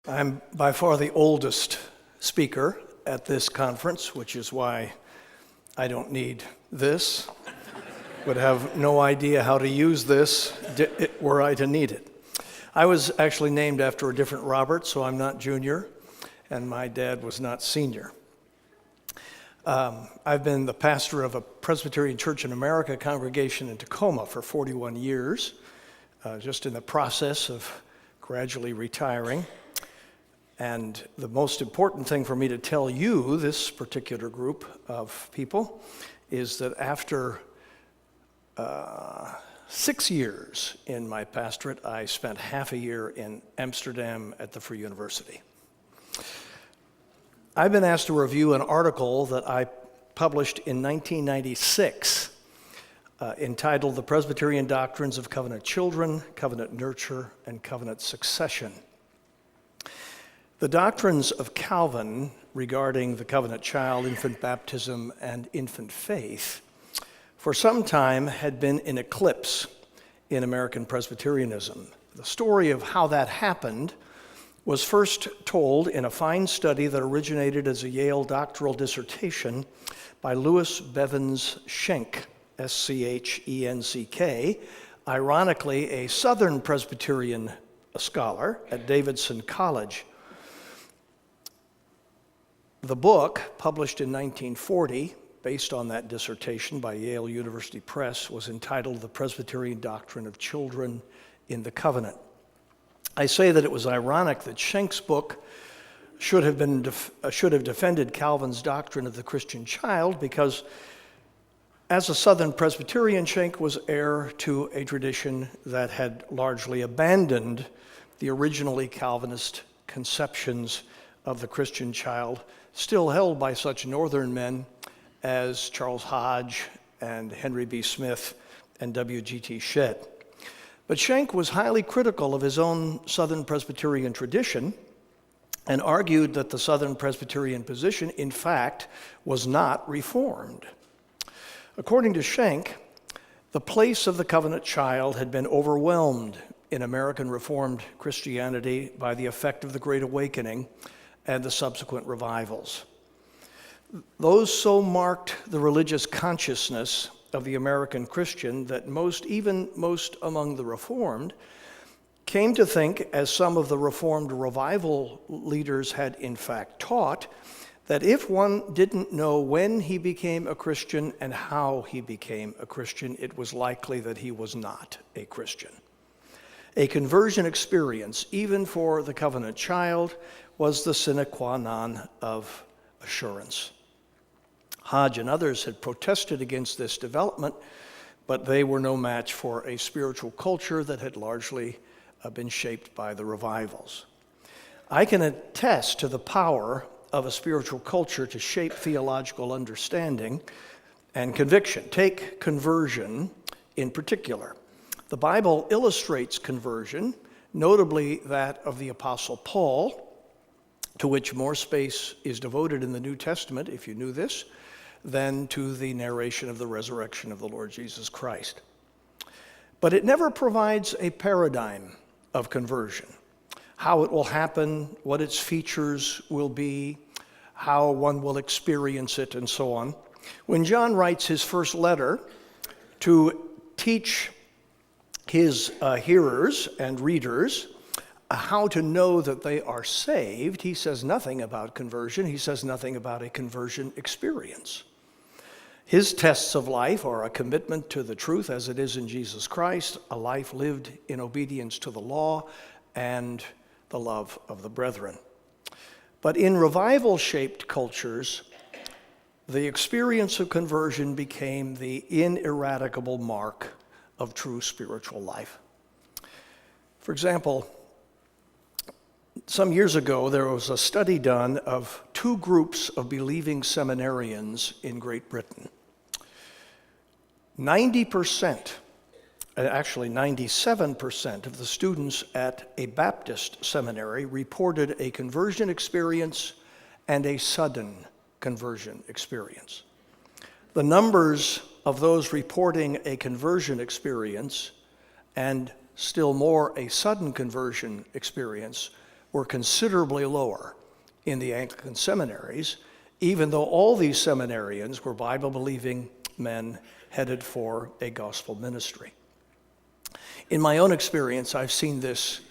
I'm by far the oldest speaker at this conference, which is why I don't need this. Would have no idea how to use this were I to need it. I was actually named after a different Robert, so I'm not junior, and my dad was not senior. I've been the pastor of a Presbyterian Church in America congregation in Tacoma for 41 years, just in the process of gradually retiring. And the most important thing for me to tell you, this particular group of people, is that after 6 years in my pastorate, I spent half a year in Amsterdam at the Free University. I've been asked to review an article that I published in 1996 entitled The Presbyterian Doctrines of Covenant Children, Covenant Nurture, and Covenant Succession. The doctrines of Calvin regarding the covenant child, infant baptism, and infant faith for some time had been in eclipse in American Presbyterianism. The story of how that happened was first told in a fine study that originated as a Yale doctoral dissertation by Louis Bevins Schenck, S-C-H-E-N-C-K, ironically a Southern Presbyterian scholar at Davidson College. The book, published in 1940, based on that dissertation by Yale University Press, was entitled The Presbyterian Doctrine of Children in the Covenant. I say that it was ironic that Schenck's book should have defended Calvin's doctrine of the Christian child because, as a Southern Presbyterian, Schenck was heir to a tradition that had largely abandoned the originally Calvinist conceptions of the Christian child, still held by such Northern men as Charles Hodge and Henry B. Smith and W.G.T. Shedd. But Schenck was highly critical of his own Southern Presbyterian tradition and argued that the Southern Presbyterian position, in fact, was not reformed. According to Schenck, the place of the covenant child had been overwhelmed in American Reformed Christianity by the effect of the Great Awakening and the subsequent revivals. Those so marked the religious consciousness of the American Christian that most among the Reformed, came to think, as some of the Reformed revival leaders had in fact taught, that if one didn't know when he became a Christian and how he became a Christian, it was likely that he was not a Christian. A conversion experience, even for the covenant child, was the sine qua non of assurance. Hodge and others had protested against this development, but they were no match for a spiritual culture that had largely been shaped by the revivals. I can attest to the power of a spiritual culture to shape theological understanding and conviction. Take conversion in particular. The Bible illustrates conversion, notably that of the Apostle Paul, to which more space is devoted in the New Testament, if you knew this, than to the narration of the resurrection of the Lord Jesus Christ. But it never provides a paradigm of conversion, how it will happen, what its features will be, how one will experience it, and so on. When John writes his first letter to teach his hearers and readers how to know that they are saved, he says nothing about conversion. He says nothing about a conversion experience. His tests of life are a commitment to the truth as it is in Jesus Christ, a life lived in obedience to the law, and the love of the brethren. But in revival-shaped cultures, the experience of conversion became the ineradicable mark of true spiritual life. For example, some years ago, there was a study done of two groups of believing seminarians in Great Britain. 90%, actually 97% of the students at a Baptist seminary reported a conversion experience and a sudden conversion experience. The numbers of those reporting a conversion experience and still more a sudden conversion experience were considerably lower in the Anglican seminaries, even though all these seminarians were Bible-believing men headed for a gospel ministry. In my own experience, I've seen this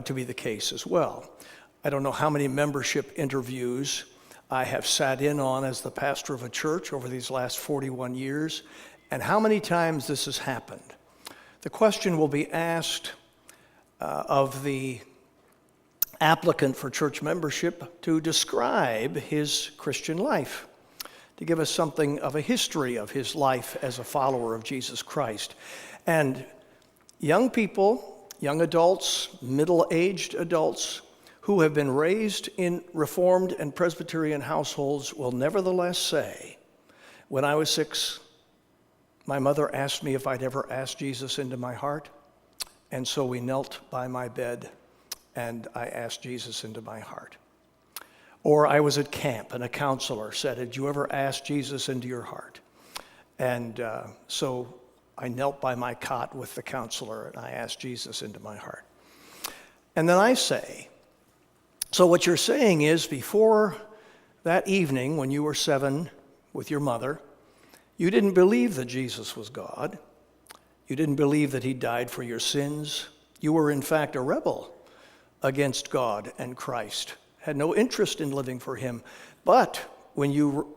to be the case as well. I don't know how many membership interviews I have sat in on as the pastor of a church over these last 41 years, and how many times this has happened. The question will be asked of the applicant for church membership to describe his Christian life, to give us something of a history of his life as a follower of Jesus Christ. And young people, young adults, middle-aged adults who have been raised in Reformed and Presbyterian households will nevertheless say, when I was 6, my mother asked me if I'd ever asked Jesus into my heart, and so we knelt by my bed and I asked Jesus into my heart. Or I was at camp and a counselor said, did you ever ask Jesus into your heart? And so I knelt by my cot with the counselor and I asked Jesus into my heart. And then I say, so what you're saying is before that evening when you were 7 with your mother, you didn't believe that Jesus was God. You didn't believe that he died for your sins. You were in fact a rebel against God and Christ, had no interest in living for him. But when you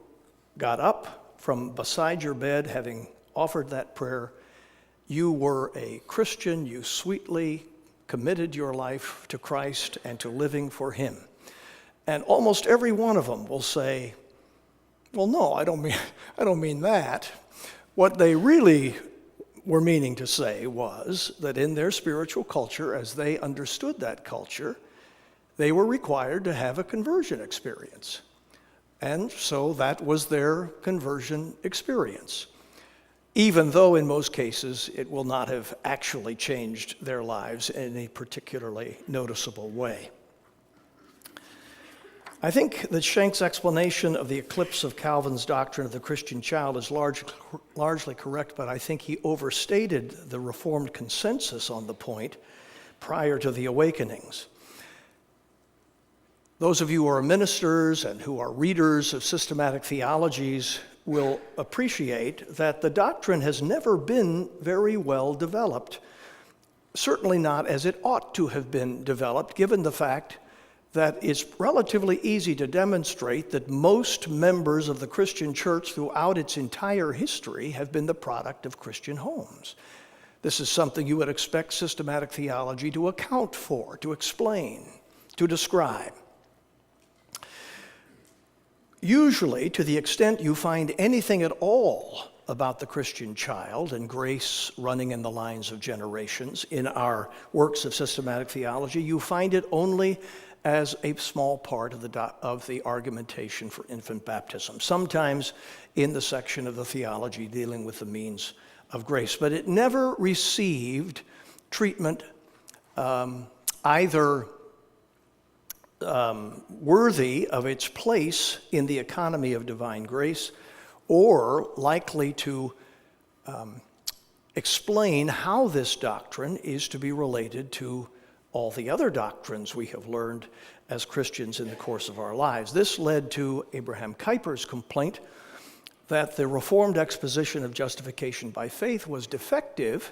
got up from beside your bed, having offered that prayer, you were a Christian. You sweetly committed your life to Christ and to living for him. And almost every one of them will say, well, no, I don't mean that. What they really were meaning to say was that in their spiritual culture, as they understood that culture, they were required to have a conversion experience. And so that was their conversion experience, even though in most cases it will not have actually changed their lives in a particularly noticeable way. I think that Schenk's explanation of the eclipse of Calvin's doctrine of the Christian child is largely correct, but I think he overstated the Reformed consensus on the point prior to the Awakenings. Those of you who are ministers and who are readers of systematic theologies will appreciate that the doctrine has never been very well developed, certainly not as it ought to have been developed, given the fact that it's relatively easy to demonstrate that most members of the Christian church throughout its entire history have been the product of Christian homes. This is something you would expect systematic theology to account for, to explain, to describe. Usually, to the extent you find anything at all about the Christian child and grace running in the lines of generations in our works of systematic theology, you find it only as a small part of the argumentation for infant baptism, sometimes in the section of the theology dealing with the means of grace. But it never received treatment either worthy of its place in the economy of divine grace or likely to explain how this doctrine is to be related to all the other doctrines we have learned as Christians in the course of our lives. This led to Abraham Kuyper's complaint that the Reformed exposition of justification by faith was defective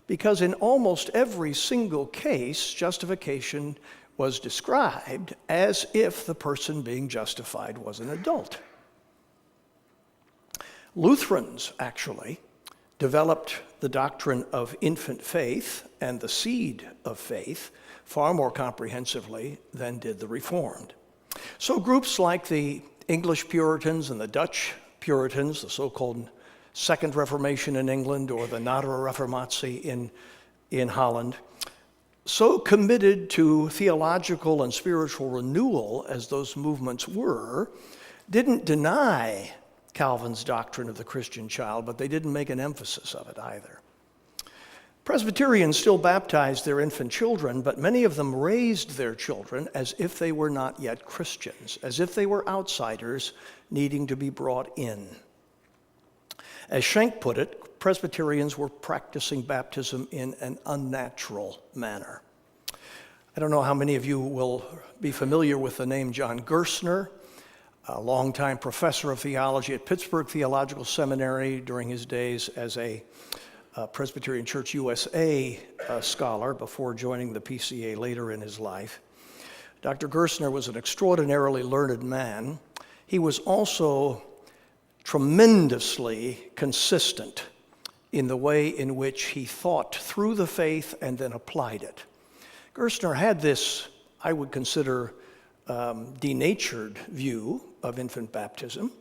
because in almost every single case, justification was described as if the person being justified was an adult. Lutherans actually developed the doctrine of infant faith and the seed of faith far more comprehensively than did the Reformed. So groups like the English Puritans and the Dutch Puritans, the so-called Second Reformation in England or the Nadere Reformatie in Holland, so committed to theological and spiritual renewal as those movements were, didn't deny Calvin's doctrine of the Christian child, but they didn't make an emphasis of it either. Presbyterians still baptized their infant children, but many of them raised their children as if they were not yet Christians, as if they were outsiders needing to be brought in. As Schenck put it, Presbyterians were practicing baptism in an unnatural manner. I don't know how many of you will be familiar with the name John Gerstner, a longtime professor of theology at Pittsburgh Theological Seminary during his days as a Presbyterian Church USA scholar before joining the PCA later in his life. Dr. Gerstner was an extraordinarily learned man. He was also tremendously consistent in the way in which he thought through the faith and then applied it. Gerstner had this, I would consider, denatured view of infant baptism,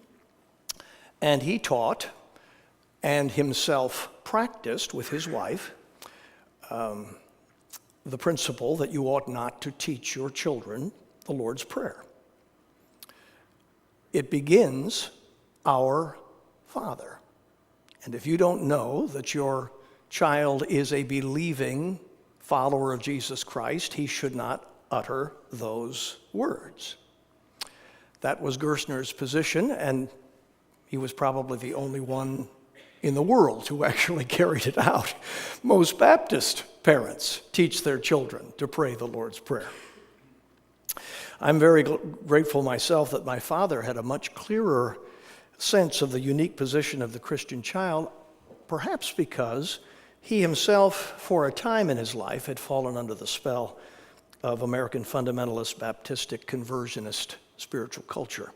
and he taught and himself practiced with his wife the principle that you ought not to teach your children the Lord's Prayer. It begins, Our Father. And if you don't know that your child is a believing follower of Jesus Christ, he should not utter those words. That was Gerstner's position, and he was probably the only one in the world who actually carried it out. Most Baptist parents teach their children to pray the Lord's Prayer. I'm very grateful myself that my father had a much clearer sense of the unique position of the Christian child, perhaps because he himself, for a time in his life, had fallen under the spell of American fundamentalist, Baptistic, conversionist spiritual culture.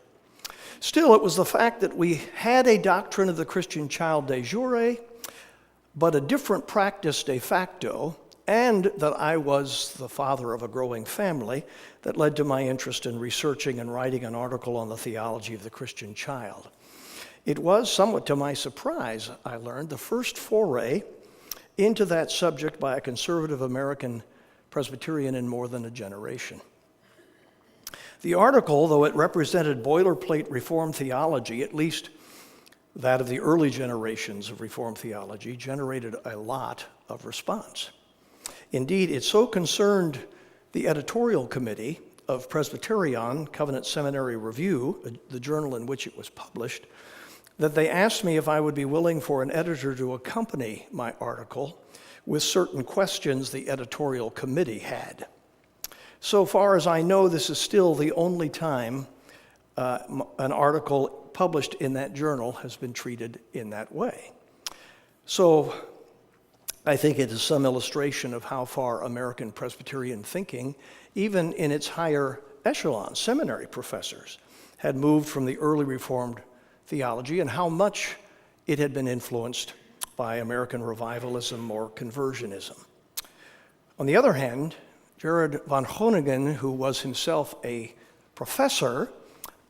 Still, it was the fact that we had a doctrine of the Christian child de jure, but a different practice de facto, and that I was the father of a growing family that led to my interest in researching and writing an article on the theology of the Christian child. It was, somewhat to my surprise, I learned, the first foray into that subject by a conservative American Presbyterian in more than a generation. The article, though it represented boilerplate Reformed theology, at least that of the early generations of Reformed theology, generated a lot of response. Indeed, it so concerned the editorial committee of Presbyterion Covenant Seminary Review, the journal in which it was published, that they asked me if I would be willing for an editor to accompany my article with certain questions the editorial committee had. So far as I know, this is still the only time an article published in that journal has been treated in that way. So I think it is some illustration of how far American Presbyterian thinking, even in its higher echelon, seminary professors, had moved from the early Reformed theology and how much it had been influenced by American revivalism or conversionism. On the other hand, Jared von Groningen, who was himself a professor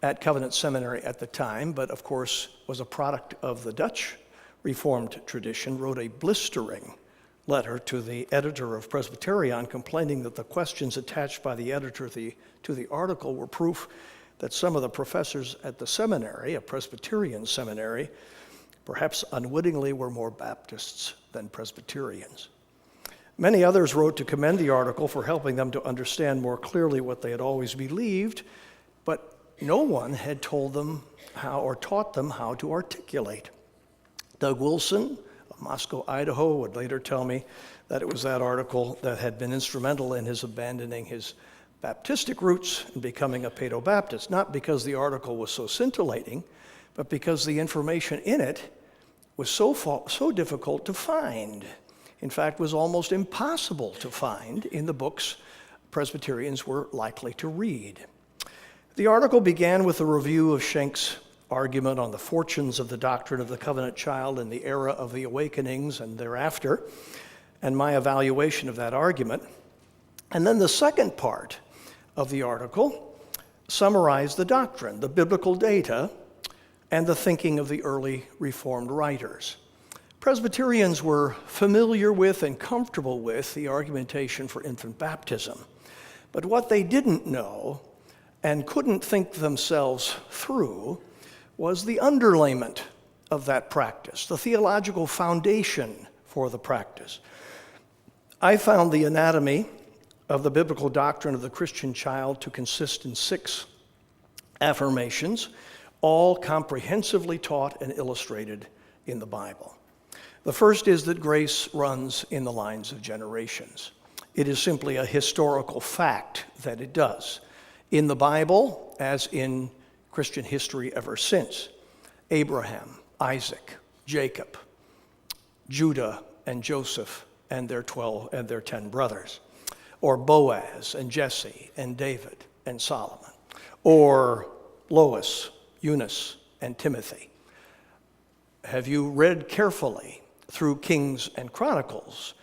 at Covenant Seminary at the time, but of course was a product of the Dutch Reformed tradition, wrote a blistering letter to the editor of Presbyterion complaining that the questions attached by the editor to the article were proof that some of the professors at the seminary, a Presbyterian seminary, perhaps unwittingly were more Baptists than Presbyterians. Many others wrote to commend the article for helping them to understand more clearly what they had always believed, but no one had told them how or taught them how to articulate. Doug Wilson of Moscow, Idaho, would later tell me that it was that article that had been instrumental in his abandoning his Baptistic roots and becoming a Paedo-Baptist, not because the article was so scintillating, but because the information in it was so difficult to find. In fact, was almost impossible to find in the books Presbyterians were likely to read. The article began with a review of Schenk's argument on the fortunes of the doctrine of the covenant child in the era of the awakenings and thereafter, and my evaluation of that argument. And then the second part of the article summarized the doctrine, the biblical data, and the thinking of the early Reformed writers. Presbyterians were familiar with and comfortable with the argumentation for infant baptism. But what they didn't know and couldn't think themselves through was the underlayment of that practice, the theological foundation for the practice. I found the anatomy of the biblical doctrine of the Christian child to consist in 6 affirmations, all comprehensively taught and illustrated in the Bible. The first is that grace runs in the lines of generations. It is simply a historical fact that it does. In the Bible, as in Christian history ever since, Abraham, Isaac, Jacob, Judah and Joseph and their 10 brothers, or Boaz and Jesse and David and Solomon, or Lois, Eunice, and Timothy. Have you read carefully through Kings and Chronicles?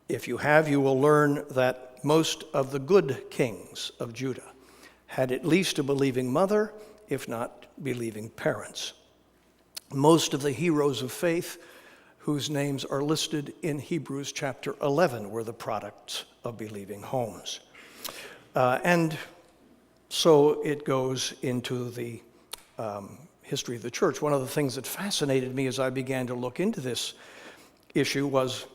If you have, you will learn that most of the good kings of Judah had at least a believing mother, if not believing parents. Most of the heroes of faith whose names are listed in Hebrews chapter 11 were the products of believing homes. And so it goes into the history of the church. One of the things that fascinated me as I began to look into this issue was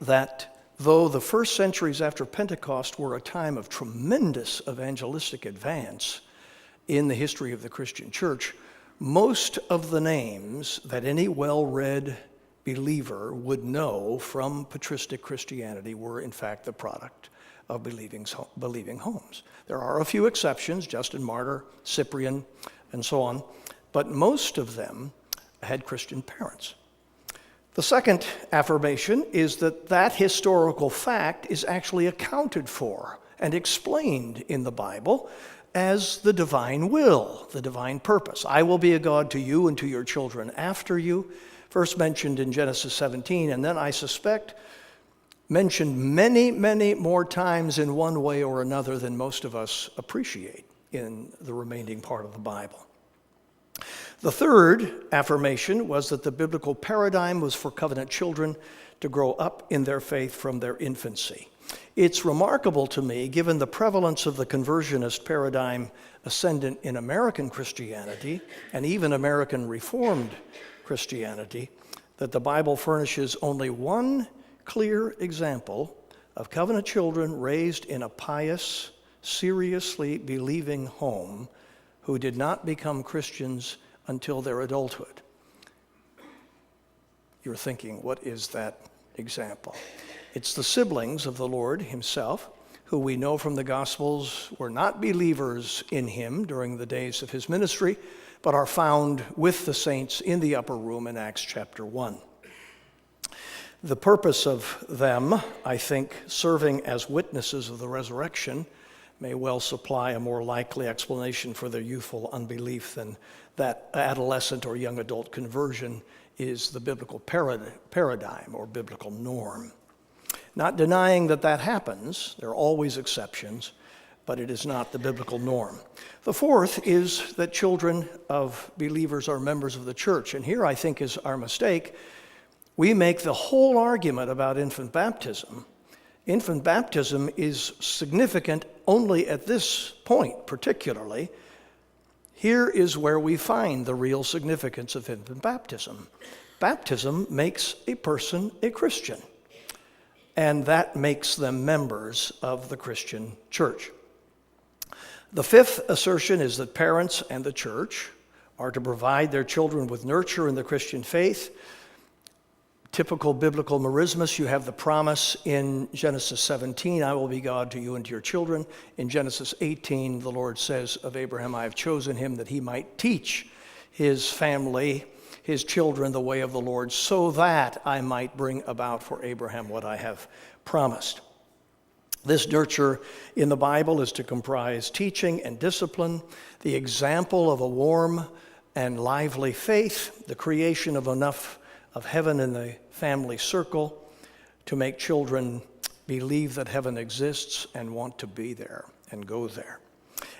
that though the first centuries after Pentecost were a time of tremendous evangelistic advance in the history of the Christian church, most of the names that any well-read believer would know from patristic Christianity were in fact the product of believing homes. There are a few exceptions, Justin Martyr, Cyprian, and so on, but most of them had Christian parents. The second affirmation is that historical fact is actually accounted for and explained in the Bible as the divine will, the divine purpose. I will be a God to you and to your children after you, first mentioned in Genesis 17, and then I suspect mentioned many, many more times in one way or another than most of us appreciate in the remaining part of the Bible. The third affirmation was that the biblical paradigm was for covenant children to grow up in their faith from their infancy. It's remarkable to me, given the prevalence of the conversionist paradigm ascendant in American Christianity and even American Reformed Christianity, that the Bible furnishes only one clear example of covenant children raised in a pious, seriously believing home who did not become Christians until their adulthood. You're thinking, what is that example? It's the siblings of the Lord himself, who we know from the Gospels were not believers in him during the days of his ministry, but are found with the saints in the upper room in Acts chapter 1. The purpose of them, I think, serving as witnesses of the resurrection, may well supply a more likely explanation for their youthful unbelief than that adolescent or young adult conversion is the biblical paradigm or biblical norm. Not denying that happens, there are always exceptions, but it is not the biblical norm. The fourth is that children of believers are members of the church, and here I think is our mistake. We make the whole argument about infant baptism. Infant baptism is significant only at this point, particularly. Here is where we find the real significance of infant baptism. Baptism makes a person a Christian, and that makes them members of the Christian church. The fifth assertion is that parents and the church are to provide their children with nurture in the Christian faith. Typical biblical merismus, you have the promise in Genesis 17, I will be God to you and to your children. In Genesis 18, the Lord says of Abraham, I have chosen him that he might teach his family, his children, the way of the Lord, so that I might bring about for Abraham what I have promised. This nurture in the Bible is to comprise teaching and discipline, the example of a warm and lively faith, the creation of enough of heaven in the family circle to make children believe that heaven exists and want to be there and go there.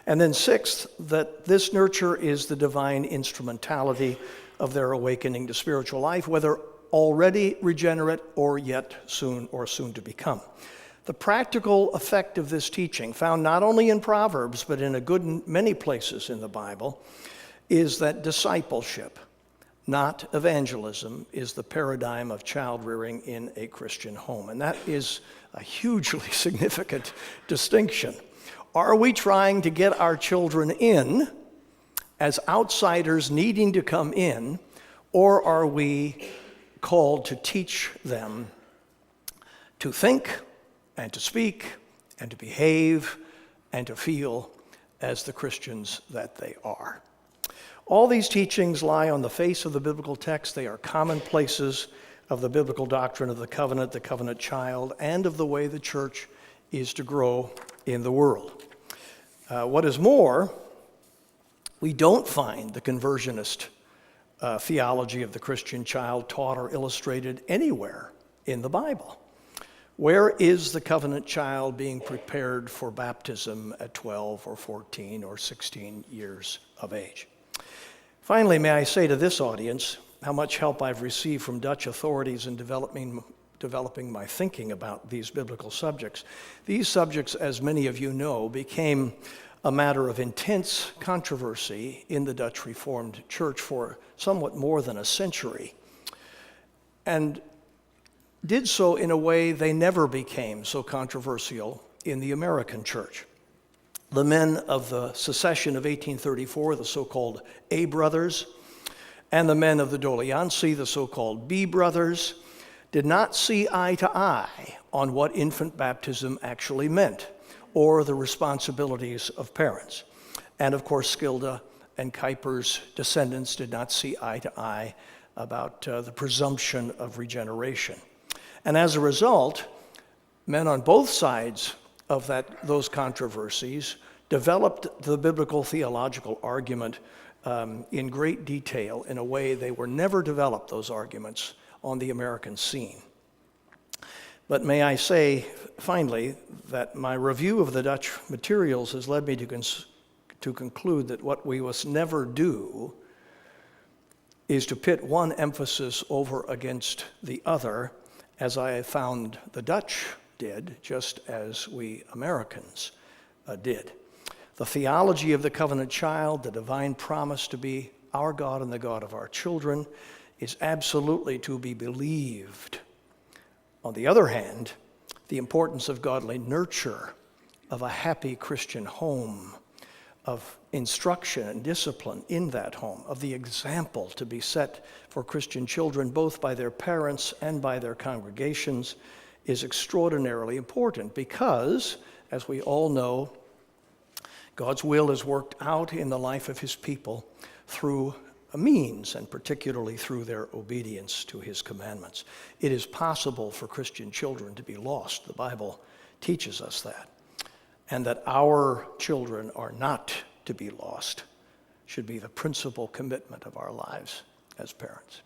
And then sixth, that this nurture is the divine instrumentality of their awakening to spiritual life, whether already regenerate or yet soon to become. The practical effect of this teaching, found not only in Proverbs, but in a good many places in the Bible, is that discipleship, not evangelism, is the paradigm of child rearing in a Christian home. And that is a hugely significant distinction. Are we trying to get our children in as outsiders needing to come in, or are we called to teach them to think, and to speak and to behave and to feel as the Christians that they are. All these teachings lie on the face of the biblical text. They are commonplaces of the biblical doctrine of the covenant child, and of the way the church is to grow in the world. What is more, we don't find the conversionist theology of the Christian child taught or illustrated anywhere in the Bible. Where is the covenant child being prepared for baptism at 12 or 14 or 16 years of age? Finally, may I say to this audience how much help I've received from Dutch authorities in developing my thinking about these biblical subjects. These subjects, as many of you know, became a matter of intense controversy in the Dutch Reformed Church for somewhat more than a century, and did so in a way they never became so controversial in the American church. The men of the secession of 1834, the so-called A brothers, and the men of the Doliancy, the so-called B brothers, did not see eye to eye on what infant baptism actually meant, or the responsibilities of parents. And of course, Skilda and Kuyper's descendants did not see eye to eye about the presumption of regeneration. And as a result, men on both sides of those controversies developed the biblical theological argument in great detail in a way they were never developed, those arguments, on the American scene. But may I say, finally, that my review of the Dutch materials has led me to conclude that what we must never do is to pit one emphasis over against the other, as I have found the Dutch did, just as we Americans did. The theology of the covenant child, the divine promise to be our God and the God of our children, is absolutely to be believed. On the other hand, the importance of godly nurture, of a happy Christian home, of instruction and discipline in that home, of the example to be set for Christian children both by their parents and by their congregations, is extraordinarily important because, as we all know, God's will is worked out in the life of his people through a means, and particularly through their obedience to his commandments. It is possible for Christian children to be lost. The Bible teaches us that. And that our children are not to be lost should be the principal commitment of our lives as parents.